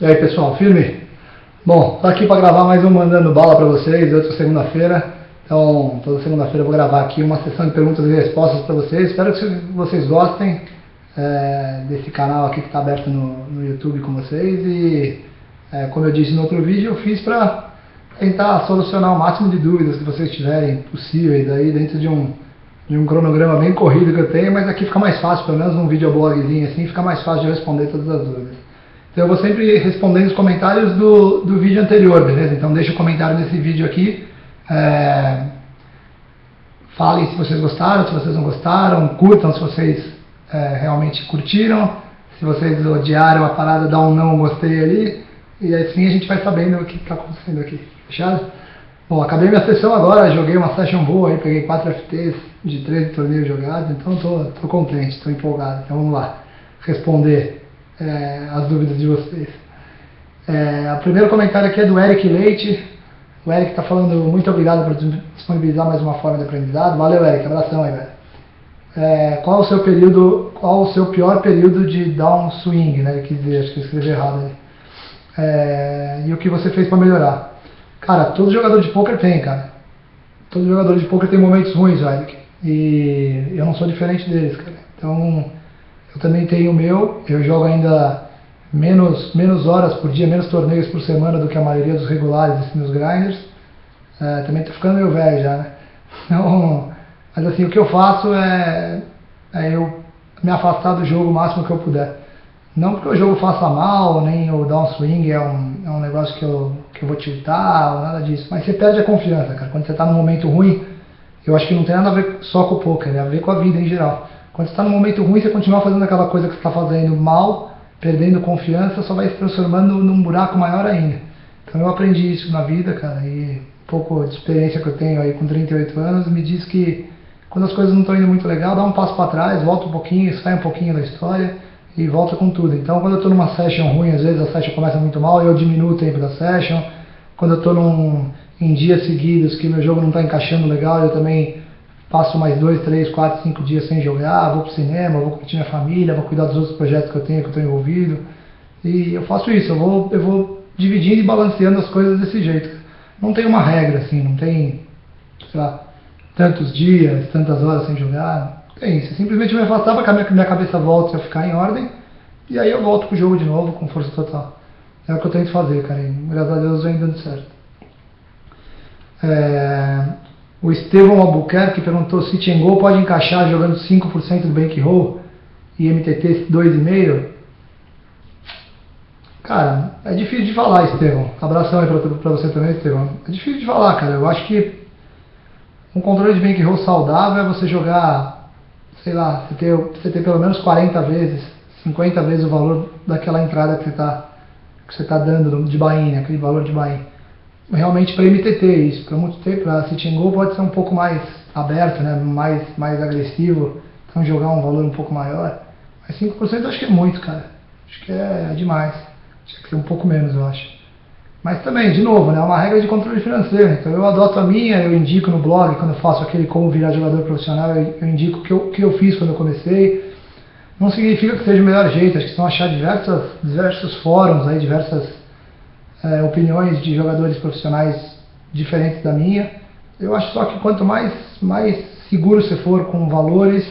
E aí pessoal, firme? Bom, tô aqui para gravar mais um Mandando Bala para vocês, outra segunda-feira. Então, toda segunda-feira eu vou gravar aqui uma sessão de perguntas e respostas para vocês. Espero que vocês gostem desse canal aqui que está aberto no YouTube com vocês. E, como eu disse no outro vídeo, eu fiz para tentar solucionar o máximo de dúvidas que vocês tiverem possíveis aí dentro de um cronograma bem corrido que eu tenho, mas aqui fica mais fácil, pelo menos num videoblogzinho assim, fica mais fácil de responder todas as dúvidas. Então eu vou sempre respondendo os comentários do vídeo anterior, beleza? Então deixa o comentário nesse vídeo aqui, falem se vocês gostaram, se vocês não gostaram, curtam se vocês realmente curtiram, se vocês odiaram a parada, dá um não gostei ali, e assim a gente vai sabendo o que está acontecendo aqui, fechado? Bom, acabei minha sessão agora, joguei uma session boa aí, peguei 4 FTs de 13 torneios jogados, então tô contente, tô empolgado. Então vamos lá, responder as dúvidas de vocês. O primeiro comentário aqui é do Eric Leite. O Eric está falando, muito obrigado por disponibilizar mais uma forma de aprendizado. Valeu, Eric, abração aí, velho. Qual o seu pior período de downswing, né? Ele quis dizer, acho que eu escrevi errado aí. E o que você fez para melhorar? Cara, todo jogador de poker tem, cara. Todo jogador de poker tem momentos ruins, Eric. E eu não sou diferente deles, cara. Então, eu também tenho o meu. Eu jogo ainda menos horas por dia, menos torneios por semana do que a maioria dos regulares, assim, dos grinders. Também tô ficando meio velho já, né? Então, mas assim, o que eu faço é eu me afastar do jogo o máximo que eu puder. Não porque o jogo faça mal, nem o downswing é um negócio que eu vou tiltar, ou nada disso. Mas você perde a confiança, cara. Quando você está num momento ruim, eu acho que não tem nada a ver só com o poker, tem a ver com a vida em geral. Quando você está num momento ruim, você continuar fazendo aquela coisa que você está fazendo mal, perdendo confiança, só vai se transformando num buraco maior ainda. Então eu aprendi isso na vida, cara, e um pouco de experiência que eu tenho aí com 38 anos me diz que quando as coisas não estão indo muito legal, dá um passo para trás, volta um pouquinho, sai um pouquinho da história e volta com tudo. Então quando eu estou numa session ruim, às vezes a session começa muito mal, eu diminuo o tempo da session. Quando eu estou em dias seguidos que meu jogo não está encaixando legal, eu também passo mais 2, 3, 4, 5 dias sem jogar, vou pro cinema, vou curtir minha família, vou cuidar dos outros projetos que eu tenho, que eu estou envolvido. E eu faço isso, eu vou dividindo e balanceando as coisas desse jeito. Não tem uma regra assim, não tem, sei lá, tantos dias, tantas horas sem jogar. Não tem isso, simplesmente me afastar para que minha cabeça volte a ficar em ordem, e aí eu volto pro jogo de novo com força total. É o que eu tento fazer, cara, e graças a Deus vem dando certo. O Estevão Albuquerque perguntou se Chengou pode encaixar jogando 5% do bankroll e MTT 2,5%. Cara, é difícil de falar, Estevão. Abração aí pra você também, Estevão. É difícil de falar, cara. Eu acho que um controle de bankroll saudável é você jogar, sei lá, você ter pelo menos 40 vezes, 50 vezes o valor daquela entrada que você tá dando de buy-in, aquele valor de buy-in. Realmente para MTT isso, para Sit and Go pode ser um pouco mais aberto, né? mais agressivo, então jogar um valor um pouco maior. Mas 5% eu acho que é muito, cara. Acho que é demais. Tinha que ser um pouco menos, eu acho. Mas também, de novo, né? É uma regra de controle financeiro. Então eu adoto a minha, eu indico no blog, quando eu faço aquele como virar jogador profissional, eu indico o que eu fiz quando eu comecei. Não significa que seja o melhor jeito, acho que vocês vão achar diversos fóruns, aí, diversas opiniões de jogadores profissionais diferentes da minha. Eu acho só que quanto mais seguro você for com valores,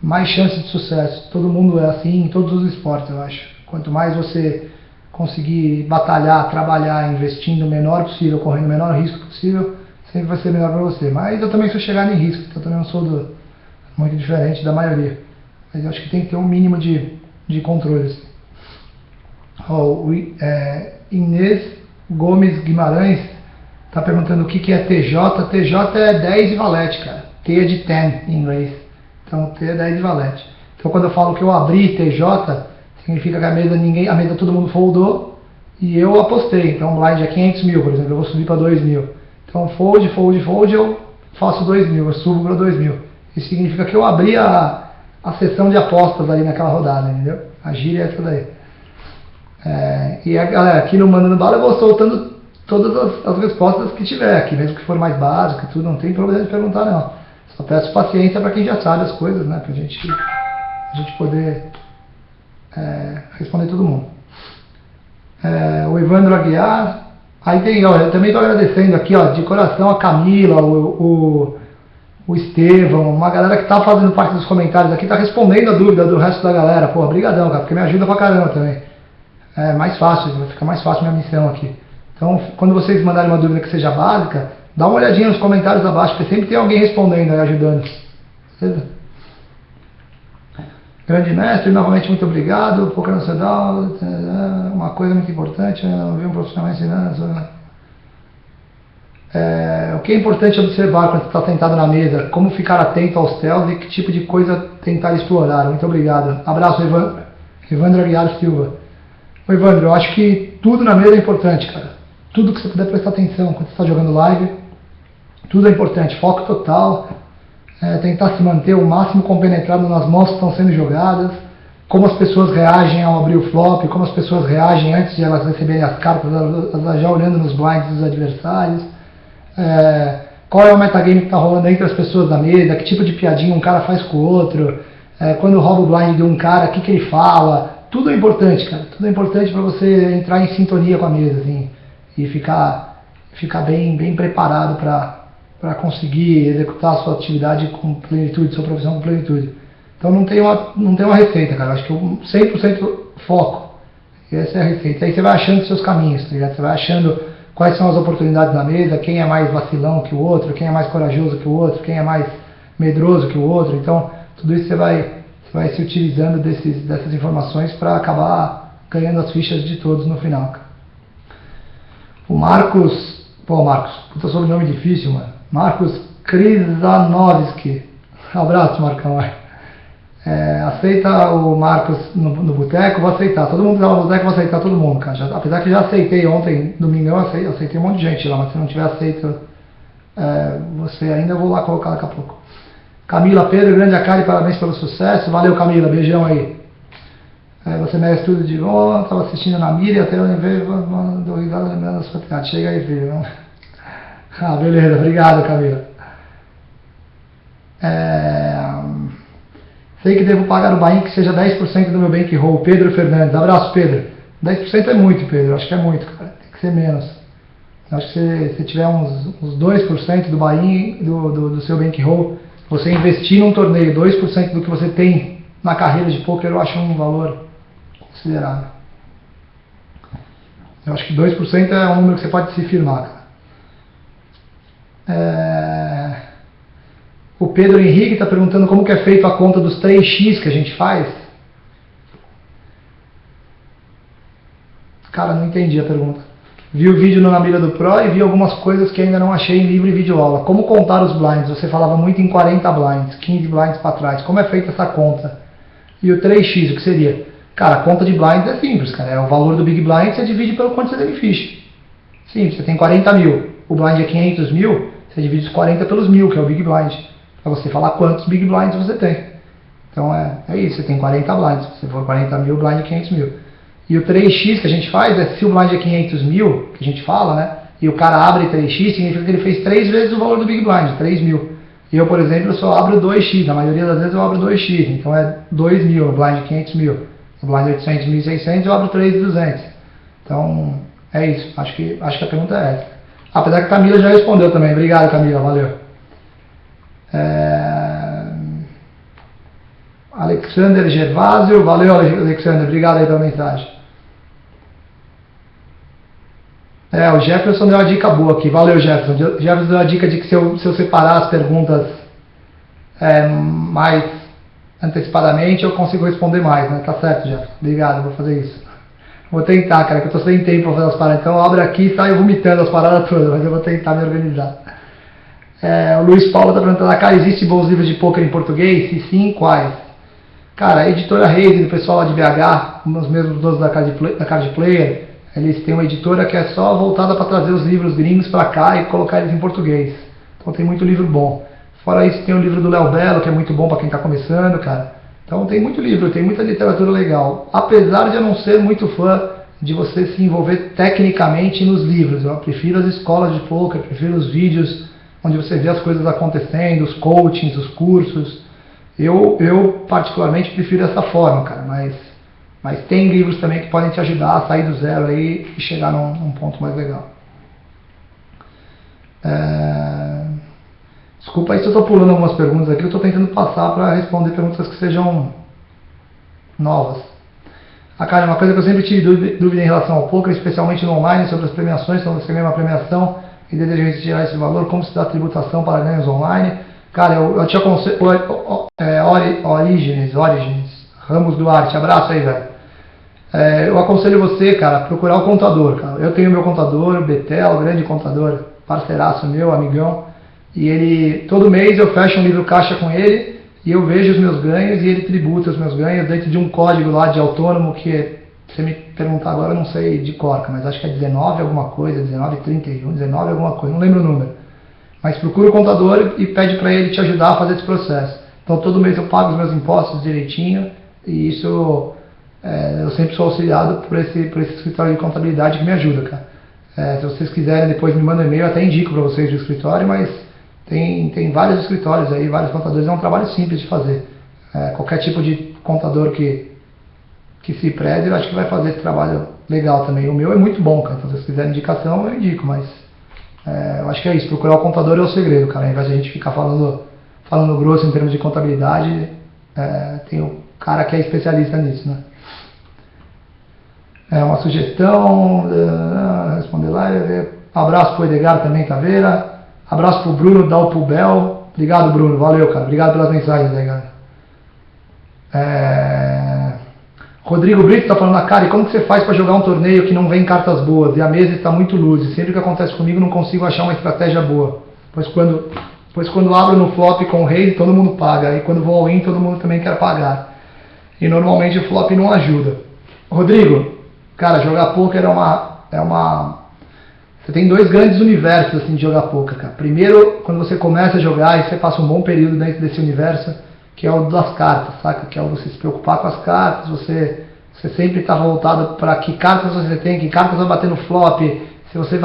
mais chance de sucesso. Todo mundo é assim em todos os esportes, eu acho. Quanto mais você conseguir batalhar, trabalhar, investindo o menor possível, correndo o menor risco possível, sempre vai ser melhor para você. Mas eu também sou chegado em risco, então eu também não sou muito diferente da maioria. Mas eu acho que tem que ter um mínimo de controle. Inês Gomes Guimarães está perguntando o que é TJ. TJ é 10 e valete, cara. T é de 10 em inglês. Então T é 10 e valete. Então quando eu falo que eu abri TJ, significa que a mesa todo mundo foldou e eu apostei. Então o blind é 500 mil, por exemplo, eu vou subir para 2 mil. Então fold, eu faço 2 mil, eu subo para 2 mil. Isso significa que eu abri a sessão de apostas ali naquela rodada, entendeu? A gíria é essa daí. E galera, aqui no Mandando Bala eu vou soltando todas as respostas que tiver aqui, mesmo que for mais básico e tudo, não tem problema de perguntar não. Só peço paciência para quem já sabe as coisas, né, pra gente poder responder todo mundo. O Evandro Aguiar. Aí tem, ó, eu também estou agradecendo aqui, ó, de coração a Camila, o Estevão, uma galera que está fazendo parte dos comentários aqui, está respondendo a dúvida do resto da galera. Pô, brigadão, cara, porque me ajuda pra caramba também. É mais fácil, fica mais fácil minha missão aqui. Então, quando vocês mandarem uma dúvida que seja básica, dá uma olhadinha nos comentários abaixo, porque sempre tem alguém respondendo e ajudando. Beleza? Grande mestre, novamente muito obrigado. Poker nacional, uma coisa muito importante, eu não vi um profissional ensinando. O que é importante observar quando você está sentado na mesa? Como ficar atento aos tells e que tipo de coisa tentar explorar? Muito obrigado. Abraço, Evandro Aguiar Silva. Oi, Evandro, eu acho que tudo na mesa é importante, cara. Tudo que você puder prestar atenção quando você está jogando live, tudo é importante. Foco total. Tentar se manter o máximo compenetrado nas mãos que estão sendo jogadas, como as pessoas reagem ao abrir o flop, como as pessoas reagem antes de elas receberem as cartas, elas já olhando nos blinds dos adversários, qual é o metagame que está rolando entre as pessoas da mesa, que tipo de piadinha um cara faz com o outro, quando rouba o blind de um cara, o que ele fala, tudo é importante, cara, tudo é importante para você entrar em sintonia com a mesa, assim, e ficar bem preparado para conseguir executar a sua atividade com plenitude, sua profissão com plenitude. Então não tem uma receita, cara. Acho que 100% foco. Essa é a receita. Aí você vai achando os seus caminhos, tá ligado? Você vai achando quais são as oportunidades na mesa, quem é mais vacilão que o outro, quem é mais corajoso que o outro, quem é mais medroso que o outro. Então tudo isso você vai se utilizando dessas informações para acabar ganhando as fichas de todos no final, cara. O Marcos, puta sobrenome difícil, mano. Marcos Krizanovski. Abraço, Marcão. Aceita o Marcos no boteco? Vou aceitar. Todo mundo que tá no boteco, vou aceitar todo mundo, cara. Apesar que já aceitei ontem, domingão, eu aceitei um monte de gente lá, mas se não tiver aceito, você ainda vou lá colocar daqui a pouco. Camila Pedro, grande Akari, parabéns pelo sucesso. Valeu, Camila, beijão aí. Você merece tudo de bom. Estava assistindo na mira e até eu veio, dou risada lembrando das fotos. Chega aí, filho. Beleza, obrigado, Camila. Sei que devo pagar o buy-in que seja 10% do meu bankroll. Pedro Fernandes, abraço, Pedro. 10% é muito, Pedro, acho que é muito, cara. Tem que ser menos. Acho que se tiver uns 2% do buy-in do seu bankroll, você investir num torneio 2% do que você tem na carreira de poker, eu acho um valor considerável. Eu acho que 2% é um número que você pode se firmar, cara. O Pedro Henrique está perguntando como que é feito a conta dos 3x que a gente faz. Cara, não entendi a pergunta. Vi o vídeo na mira do Pro e vi algumas coisas que ainda não achei em livro e vídeo aula. Como contar os blinds? Você falava muito em 40 blinds, 15 blinds para trás. Como é feita essa conta? E o 3x, o que seria? Cara, a conta de blinds é simples, cara. É o valor do Big Blind, você divide pelo quanto você tem ficha. Simples, você tem 40 mil. O blind é 500 mil, você divide os 40 pelos 1000, que é o Big Blind. Para você falar quantos Big Blinds você tem. Então é isso, você tem 40 blinds. Se for 40 mil, o blind é 500 mil. E o 3x que a gente faz é, se o blind é 500 mil, que a gente fala, né? E o cara abre 3x, significa que ele fez 3 vezes o valor do Big Blind, 3 mil. E eu, por exemplo, só abro 2x. Na maioria das vezes eu abro 2x. Então é 2 mil, o blind é 500 mil. O blind é 800, 1.600, eu abro 3.200. Então é isso. Acho que a pergunta é essa. Apesar que a Camila já respondeu também. Obrigado, Camila. Valeu. Alexander Gervásio. Valeu, Alexander. Obrigado aí pela mensagem. O Jefferson deu uma dica boa aqui. Valeu, Jefferson. O Jefferson deu a dica de que se eu separar as perguntas mais antecipadamente, eu consigo responder mais, né? Tá certo, Jefferson. Obrigado, vou fazer isso. Vou tentar, cara, que eu tô sem tempo para fazer as paradas. Então eu abro aqui e saio vomitando as paradas todas, mas eu vou tentar me organizar. O Luiz Paulo está perguntando, cara, existem bons livros de poker em português? Se sim, quais? Cara, a editora Reis, do pessoal lá de BH, os mesmos donos da Card Player, eles têm uma editora que é só voltada para trazer os livros gringos para cá e colocar eles em português. Então tem muito livro bom. Fora isso tem o livro do Léo Belo, que é muito bom para quem está começando, cara. Então tem muito livro, tem muita literatura legal. Apesar de eu não ser muito fã de você se envolver tecnicamente nos livros. Eu prefiro as escolas de poker, prefiro os vídeos onde você vê as coisas acontecendo, os coachings, os cursos. Eu particularmente prefiro essa forma, cara, mas Mas tem livros também que podem te ajudar a sair do zero aí e chegar num ponto mais legal. Desculpa aí se eu estou pulando algumas perguntas aqui, eu estou tentando passar para responder perguntas que sejam novas. Cara, uma coisa que eu sempre tive dúvida em relação ao poker, especialmente no online, sobre as premiações, quando você ganha uma premiação e deseja retirar esse valor, como se dá a tributação para ganhos online. Cara, eu te aconselho, Origins, Ramos Duarte, abraço aí, velho. Eu aconselho você, cara, procurar o contador, cara. Eu tenho meu contador, Betel, grande contador, parceiraço meu, amigão, e ele, todo mês eu fecho um livro caixa com ele, e eu vejo os meus ganhos e ele tributa os meus ganhos dentro de um código lá de autônomo que, se você me perguntar agora, eu não sei de cor, mas acho que é 19 alguma coisa, 19,31, 19 alguma coisa, não lembro o número. Mas procura o contador e pede para ele te ajudar a fazer esse processo. Então todo mês eu pago os meus impostos direitinho e isso eu sempre sou auxiliado por esse escritório de contabilidade que me ajuda, cara. Se vocês quiserem depois me mandam um e-mail, eu até indico para vocês o escritório, mas tem vários escritórios aí, vários contadores, é um trabalho simples de fazer. Qualquer tipo de contador que se preze, eu acho que vai fazer esse trabalho legal também. O meu é muito bom, cara, então se vocês quiserem indicação, eu indico, mas eu acho que é isso, procurar o contador é o segredo, cara. Ao invés de a gente ficar falando grosso em termos de contabilidade, tem o cara que é especialista nisso, né? Uma sugestão, responder lá, abraço pro Edgar também, Taveira, abraço pro Bruno Dalpubel, obrigado Bruno, valeu, cara, obrigado pelas mensagens aí, cara. Rodrigo Brito está falando, cara, e como que você faz para jogar um torneio que não vem cartas boas e a mesa está muito luz e sempre que acontece comigo não consigo achar uma estratégia boa, pois quando abro no flop com o rei todo mundo paga e quando vou ao in todo mundo também quer pagar e normalmente o flop não ajuda. Rodrigo, cara, jogar poker você tem dois grandes universos assim de jogar poker, cara. Primeiro, quando você começa a jogar e você passa um bom período dentro desse universo, que é o das cartas, saca? Que é o você se preocupar com as cartas, você sempre está voltado para que cartas você tem, que cartas vai bater no flop, se você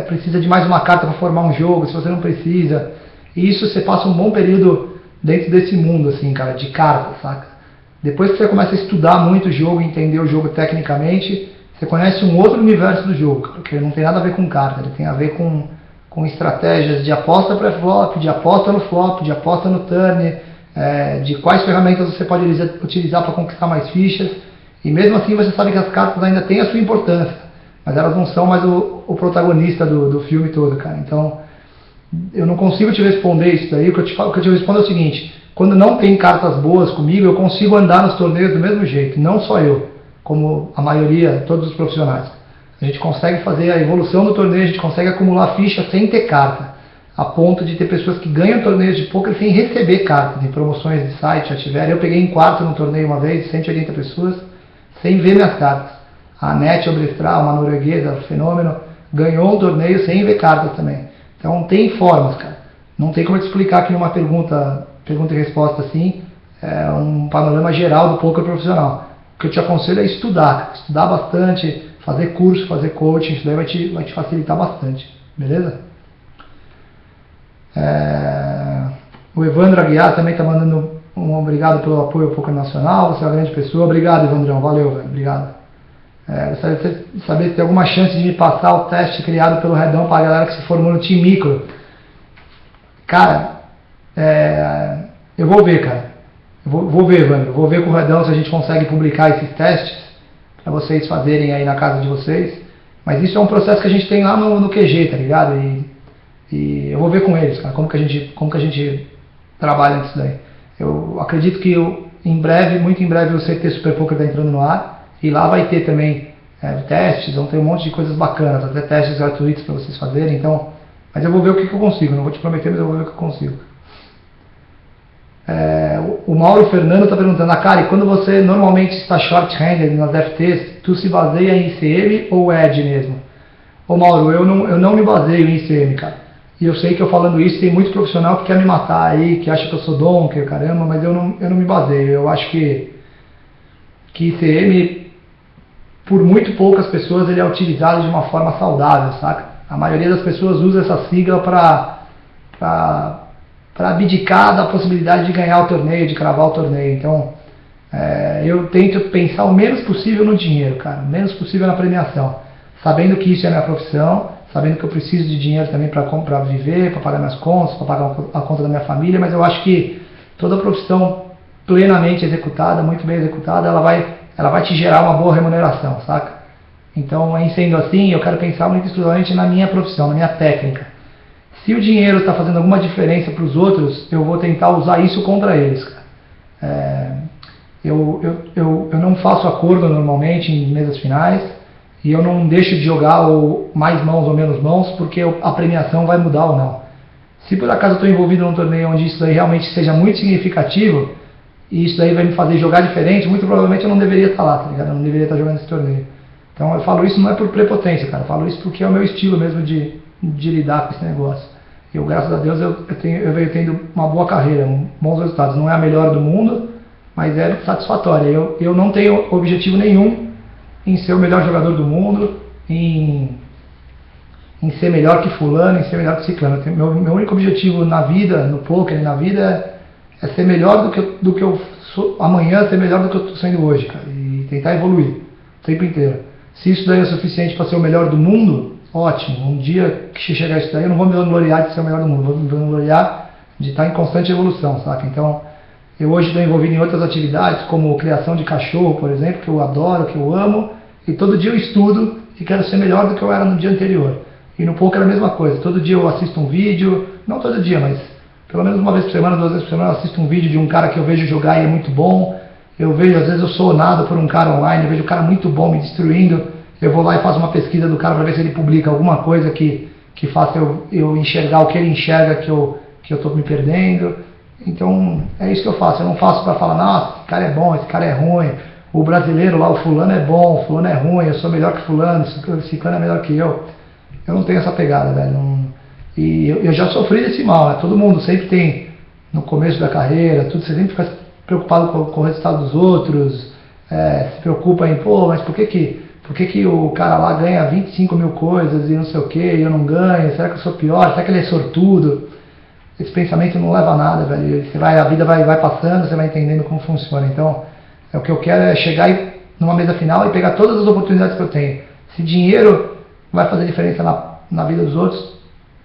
precisa de mais uma carta para formar um jogo, se você não precisa. E isso você passa um bom período dentro desse mundo, assim, cara, de cartas, saca? Depois que você começa a estudar muito o jogo, entender o jogo tecnicamente, você conhece um outro universo do jogo, cara, que não tem nada a ver com carta, ele tem a ver com estratégias de aposta pré-flop, de aposta no flop, de aposta no turn, de quais ferramentas você pode utilizar para conquistar mais fichas, e mesmo assim você sabe que as cartas ainda têm a sua importância, mas elas não são mais o protagonista do filme todo, cara. Então, eu não consigo te responder isso daí, o que eu te respondo é o seguinte: quando não tem cartas boas comigo, eu consigo andar nos torneios do mesmo jeito, não só eu, como a maioria, todos os profissionais. A gente consegue fazer a evolução do torneio, a gente consegue acumular ficha sem ter carta, a ponto de ter pessoas que ganham torneios de poker sem receber cartas, em promoções de site já tiveram. Eu peguei em quarto no torneio uma vez, 180 pessoas, sem ver minhas cartas. A Net Obrestral, uma norueguesa, fenômeno, ganhou um torneio sem ver cartas também. Então tem formas, cara. Não tem como eu te explicar aqui numa pergunta e resposta assim, um panorama geral do poker profissional. O que eu te aconselho é estudar, cara. Estudar bastante, fazer curso, fazer coaching, isso daí vai te facilitar bastante, beleza? O Evandro Aguiar também está mandando um obrigado pelo apoio ao Poker Nacional, você é uma grande pessoa, obrigado Evandrão, valeu, velho, obrigado. Gostaria de saber se tem alguma chance de me passar o teste criado pelo Redão para a galera que se formou no Team Micro. Cara, eu vou ver, cara, vou ver, Evandro, vou ver com o Redão se a gente consegue publicar esses testes para vocês fazerem aí na casa de vocês, mas isso é um processo que a gente tem lá no QG, tá ligado? E eu vou ver com eles, cara, como que a gente trabalha nisso daí. Eu acredito que em breve, muito em breve, o CT Super Poker está entrando no ar e lá vai ter também testes, vão ter um monte de coisas bacanas, até testes gratuitos para vocês fazerem. Então, mas eu vou ver o que eu consigo, não vou te prometer, mas eu vou ver o que eu consigo. O Mauro Fernando está perguntando, Kari, quando você normalmente está short-handed nas FTs, tu se baseia em ICM ou ED mesmo? Ô Mauro, eu não me baseio em ICM, cara. E eu sei que eu falando isso, tem muito profissional que quer me matar aí, que acha que eu sou donker, caramba, mas eu não me baseio. Eu acho que ICM, por muito poucas pessoas, ele é utilizado de uma forma saudável, saca? A maioria das pessoas usa essa sigla para abdicar da possibilidade de ganhar o torneio, de cravar o torneio. Então, Eu tento pensar o menos possível no dinheiro, cara, o menos possível na premiação, sabendo que isso é minha profissão, sabendo que eu preciso de dinheiro também para viver, para pagar minhas contas, para pagar a conta da minha família, mas eu acho que toda profissão plenamente executada, muito bem executada, ela vai te gerar uma boa remuneração, saca? Então, em sendo assim, eu quero pensar muito exclusivamente na minha profissão, na minha técnica. Se o dinheiro está fazendo alguma diferença para os outros, eu vou tentar usar isso contra eles, cara. Eu não faço acordo normalmente em mesas finais e eu não deixo de jogar mais mãos ou menos mãos porque a premiação vai mudar ou não. Se por acaso eu estou envolvido num torneio onde isso daí realmente seja muito significativo e isso daí vai me fazer jogar diferente, muito provavelmente eu não deveria estar lá, tá ligado? Eu não deveria estar jogando esse torneio. Então eu falo isso não é por prepotência, cara, eu falo isso porque é o meu estilo mesmo de lidar com esse negócio. Eu, graças a Deus, eu venho tendo uma boa carreira, bons resultados. Não é a melhor do mundo, mas é satisfatória. Eu não tenho objetivo nenhum em ser o melhor jogador do mundo, em ser melhor que fulano, em ser melhor que ciclano. Meu único objetivo na vida, no poker e na vida, é ser melhor do que eu sou amanhã, ser melhor do que eu estou sendo hoje, cara, e tentar evoluir o tempo inteiro. Se isso daí é suficiente para ser o melhor do mundo, ótimo. Um dia que chegar isso daí, eu não vou me vangloriar de ser o melhor do mundo, vou me vangloriar de estar em constante evolução, saca? Então, eu hoje estou envolvido em outras atividades, como criação de cachorro, por exemplo, que eu adoro, que eu amo, e todo dia eu estudo e quero ser melhor do que eu era no dia anterior. E no poker é a mesma coisa, todo dia eu assisto um vídeo, não todo dia, mas pelo menos uma vez por semana, 2 vezes por semana, eu assisto um vídeo de um cara que eu vejo jogar e é muito bom. Eu vejo, às vezes eu sou nado por um cara online, eu vejo um cara muito bom me destruindo, eu vou lá e faço uma pesquisa do cara para ver se ele publica alguma coisa que faça eu enxergar o que ele enxerga que eu estou me perdendo. Então é isso que eu faço, eu não faço para falar, nossa, esse cara é bom, esse cara é ruim, o brasileiro lá, o fulano é bom, o fulano é ruim, eu sou melhor que fulano, esse cara é melhor que eu. Eu não tenho essa pegada, velho. E eu já sofri desse mal, né? Todo mundo sempre tem, no começo da carreira, tudo, você sempre fica preocupado com o resultado dos outros, se preocupa em, pô, mas por que o cara lá ganha 25 mil coisas e não sei o que, e eu não ganho, será que eu sou pior, será que ele é sortudo? Esse pensamento não leva a nada, velho. A vida vai passando, você vai entendendo como funciona. Então, o que eu quero é chegar numa mesa final e pegar todas as oportunidades que eu tenho. Se dinheiro vai fazer diferença na vida dos outros,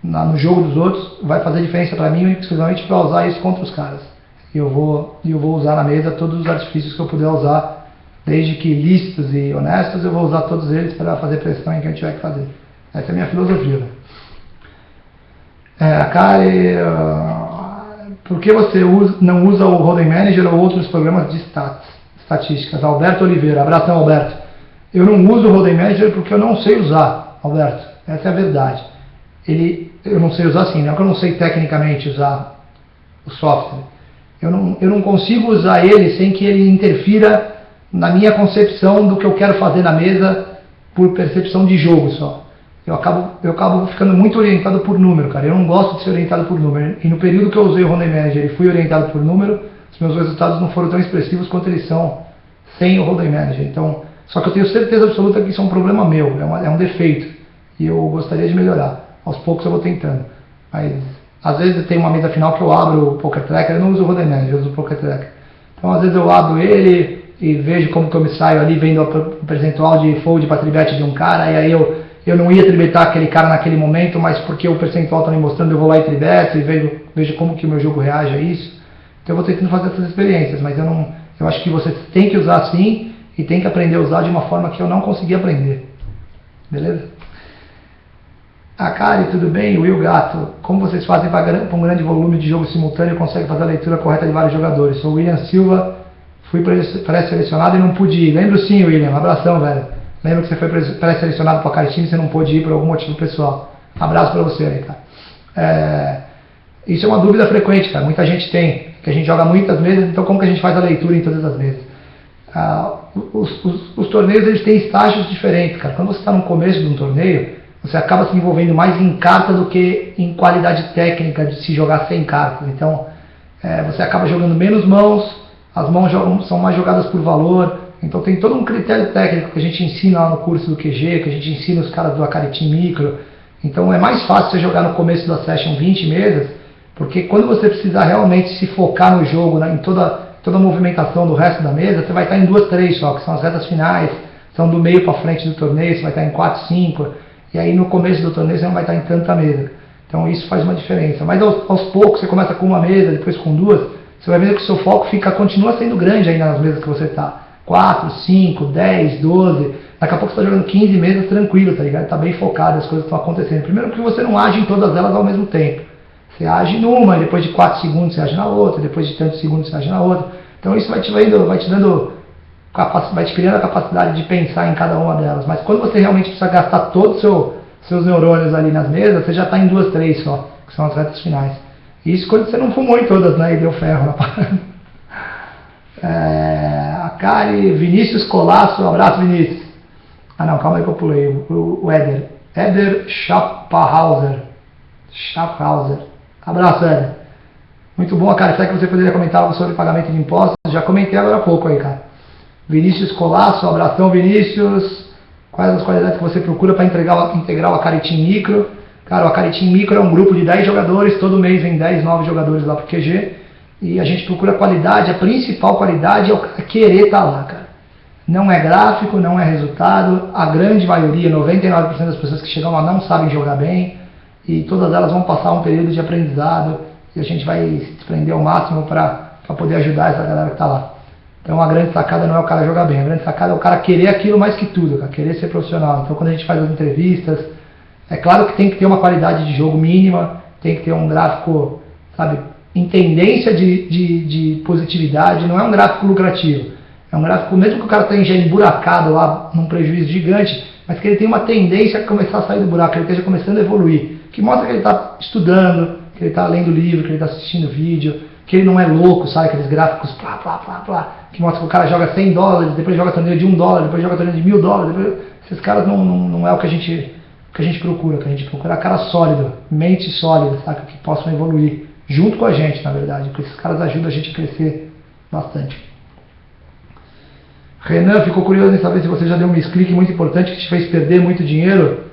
no jogo dos outros, vai fazer diferença para mim, exclusivamente para usar isso contra os caras. E eu vou usar na mesa todos os artifícios que eu puder usar, desde que lícitos e honestos, eu vou usar todos eles para fazer pressão em quem eu tiver que fazer. Essa é a minha filosofia. Kari, por que você não usa o Hold'em Manager ou outros programas de estatísticas? Alberto Oliveira, abração Alberto. Eu não uso o Hold'em Manager porque eu não sei usar, Alberto, essa é a verdade. Eu não sei usar assim, não é que eu não sei tecnicamente usar o software. Eu não consigo usar ele sem que ele interfira na minha concepção do que eu quero fazer na mesa por percepção de jogo só. Eu acabo ficando muito orientado por número, cara. Eu não gosto de ser orientado por número. E no período que eu usei o Hold'em Manager e fui orientado por número, os meus resultados não foram tão expressivos quanto eles são sem o Hold'em Manager. Então, só que eu tenho certeza absoluta que isso é um problema meu, é um defeito. E eu gostaria de melhorar. Aos poucos eu vou tentando. Mas, às vezes tem uma mesa final que eu abro o Poker Tracker, eu não uso o Hold'em Manager, eu uso o Poker Tracker. Então, às vezes eu abro ele e vejo como que eu me saio ali, vendo o percentual de fold para tribet de um cara, e aí eu não ia tribetar aquele cara naquele momento, mas porque o percentual está me mostrando, eu vou lá e tribeto e vejo como que o meu jogo reage a isso. Então eu vou tentando fazer essas experiências, mas eu acho que você tem que usar sim e tem que aprender a usar de uma forma que eu não consegui aprender. Beleza? Kari, tudo bem? Will Gato, como vocês fazem para um grande volume de jogo simultâneo e conseguem fazer a leitura correta de vários jogadores? Sou William Silva, fui pré-selecionado e não pude ir. Lembro sim, William, abração, velho. Lembro que você foi pré-selecionado para o time e você não pôde ir por algum motivo pessoal. Abraço para você aí, cara. Isso é uma dúvida frequente, cara. Muita gente tem, que a gente joga muitas mesas, então como que a gente faz a leitura em todas as mesas? Os torneios, eles têm estágios diferentes, cara. Quando você está no começo de um torneio, você acaba se envolvendo mais em cartas do que em qualidade técnica de se jogar sem cartas. Então, você acaba jogando menos mãos, as mãos são mais jogadas por valor. Então tem todo um critério técnico que a gente ensina lá no curso do QG, que a gente ensina os caras do Akari Team Micro. Então é mais fácil você jogar no começo da session 20 mesas, porque quando você precisar realmente se focar no jogo, né, em toda toda a movimentação do resto da mesa, você vai estar em 2, 3 só, que são as retas finais, são do meio para frente do torneio, você vai estar em 4, 5, e aí no começo do torneio você não vai estar em tanta mesa. Então isso faz uma diferença. Mas aos poucos você começa com uma mesa, depois com 2, você vai ver que o seu foco continua sendo grande aí nas mesas que você está. 4, 5, 10, 12, daqui a pouco você está jogando 15 mesas tranquilo, tá ligado? Está bem focado, as coisas estão acontecendo. Primeiro porque você não age em todas elas ao mesmo tempo. Você age numa, e depois de 4 segundos você age na outra, depois de tantos segundos você age na outra. Então isso vai te criando a capacidade de pensar em cada uma delas. Mas quando você realmente precisa gastar todos os seus neurônios ali nas mesas, você já está em 2, 3 só, que são as retas finais. Isso quando você não fumou em todas, né, e deu ferro na parada. A Kari, Vinícius Colasso, abraço Vinícius. Ah não, calma aí que eu pulei, o Eder Schaffhauser, abraço Eder. Muito bom, cara, será que você poderia comentar algo sobre pagamento de impostos? Já comentei agora há pouco aí, cara. Vinícius Colasso, abração Vinícius. Quais as qualidades que você procura para integrar o Akari Team Micro? Cara, o Akari Team Micro é um grupo de 10 jogadores, todo mês vem 10 novos jogadores lá pro QG. E a gente procura qualidade, a principal qualidade é o cara querer estar lá, cara. Não é gráfico, não é resultado, a grande maioria, 99% das pessoas que chegam lá não sabem jogar bem, e todas elas vão passar um período de aprendizado, e a gente vai se desprender ao máximo para poder ajudar essa galera que está lá. Então a grande sacada não é o cara jogar bem, a grande sacada é o cara querer aquilo mais que tudo, cara, querer ser profissional. Então quando a gente faz as entrevistas, é claro que tem que ter uma qualidade de jogo mínima, tem que ter um gráfico, sabe, em tendência de positividade, não é um gráfico lucrativo. É um gráfico, mesmo que o cara esteja emburacado lá num prejuízo gigante, mas que ele tem uma tendência a começar a sair do buraco, que ele esteja começando a evoluir, que mostra que ele está estudando, que ele está lendo livro, que ele está assistindo vídeo, que ele não é louco, sabe, aqueles gráficos que mostra que o cara joga $100, depois joga torneio de $1, depois joga torneio de $1.000, depois... esses caras não é o que a gente procura, que a gente procura é cara sólido, mente sólida, sabe, que possam evoluir, junto com a gente, na verdade, porque esses caras ajudam a gente a crescer bastante. Renan, ficou curioso em saber se você já deu um misclick muito importante que te fez perder muito dinheiro.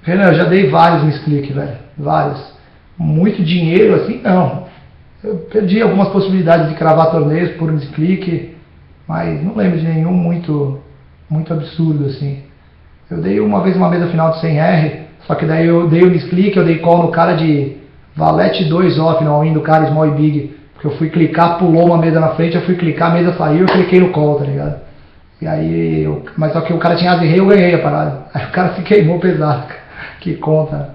Renan, eu já dei vários misclick, velho, vários. Muito dinheiro assim, não. Eu perdi algumas possibilidades de cravar torneios por misclick, mas não lembro de nenhum muito absurdo assim. Eu dei uma vez uma mesa final de 100R, só que daí eu dei o misclick, eu dei call no cara de valete 2 off no all-in do cara small e big, porque eu fui clicar, pulou uma mesa na frente, eu fui clicar, a mesa saiu, eu cliquei no call, tá ligado? E aí, mas só que o cara tinha asa e rei, eu ganhei a parada. Aí o cara se queimou pesado, que conta.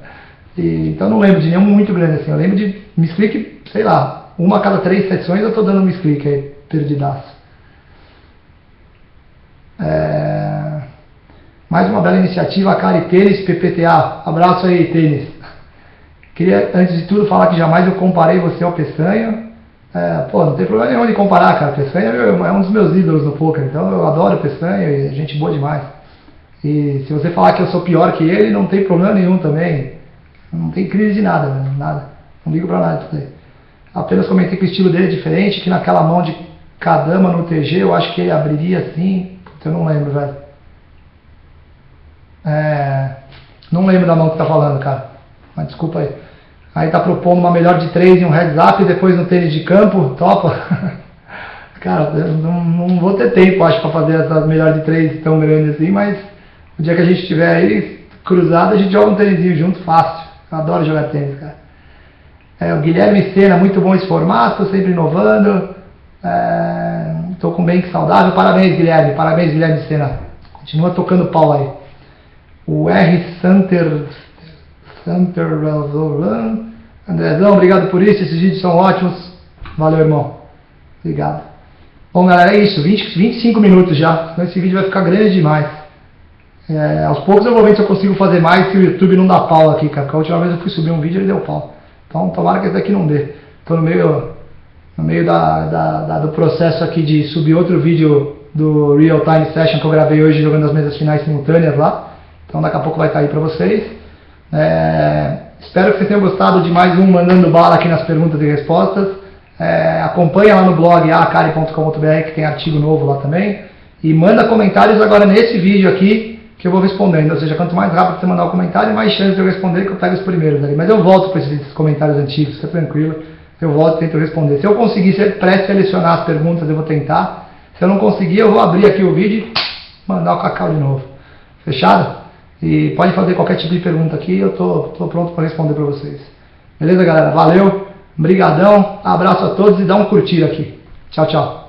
Então não lembro de nenhum muito grande assim, eu lembro de misclick, sei lá, uma a cada 3 sessões eu tô dando um misclick aí, perdidaço. Mais uma bela iniciativa, Akari Tênis, PPTA, abraço aí Tênis. Queria, antes de tudo, falar que jamais eu comparei você ao Peçanha. Pô, não tem problema nenhum de comparar, cara. Peçanha é um dos meus ídolos no poker, então eu adoro Peçanha e é gente boa demais. E se você falar que eu sou pior que ele, não tem problema nenhum também. Não tem crise de nada, né? Nada. Não ligo pra nada disso aí. Apenas comentei que o estilo dele é diferente, que naquela mão de Kadama no TG eu acho que ele abriria assim. Puta, eu não lembro, velho. Não lembro da mão que tá falando, cara. Mas desculpa aí. Aí tá propondo uma melhor de 3 e um heads up e depois no tênis de campo, topa? Cara, eu não vou ter tempo, acho, pra fazer essa melhor de 3 tão grande assim, mas o dia que a gente estiver aí cruzado, a gente joga um tênisinho junto, fácil. Eu adoro jogar tênis, cara. O Guilherme Sena, muito bom esse formato, sempre inovando. Tô com bem que saudável, parabéns Guilherme Sena. Continua tocando pau aí. O R. Andrezão, obrigado por isso, esses vídeos são ótimos. Valeu, irmão. Obrigado. Bom, galera, é isso. 25 minutos já. Senão esse vídeo vai ficar grande demais. Aos poucos eu vou ver se eu consigo fazer mais, se o YouTube não dá pau aqui, cara. Porque a última vez eu fui subir um vídeo e ele deu pau. Então tomara que esse daqui não dê. Tô no meio do processo aqui de subir outro vídeo do Real Time Session que eu gravei hoje jogando as mesas finais simultâneas lá. Então daqui a pouco vai estar aí pra vocês. Espero que vocês tenham gostado de mais um Mandando Bala aqui nas perguntas e respostas. Acompanha lá no blog akari.com.br que tem artigo novo lá também. E manda comentários agora nesse vídeo aqui que eu vou respondendo. Ou seja, quanto mais rápido você mandar o comentário, mais chance de eu responder, que eu pego os primeiros ali. Mas eu volto para esses comentários antigos, fica tranquilo. eu volto e tento responder. Se eu conseguir pré-selecionar as perguntas, eu vou tentar. Se eu não conseguir, eu vou abrir aqui o vídeo e mandar o Cacau de novo. Fechado? E pode fazer qualquer tipo de pergunta aqui, eu tô pronto para responder para vocês. Beleza, galera? Valeu, brigadão, abraço a todos e dá um curtir aqui. Tchau, tchau.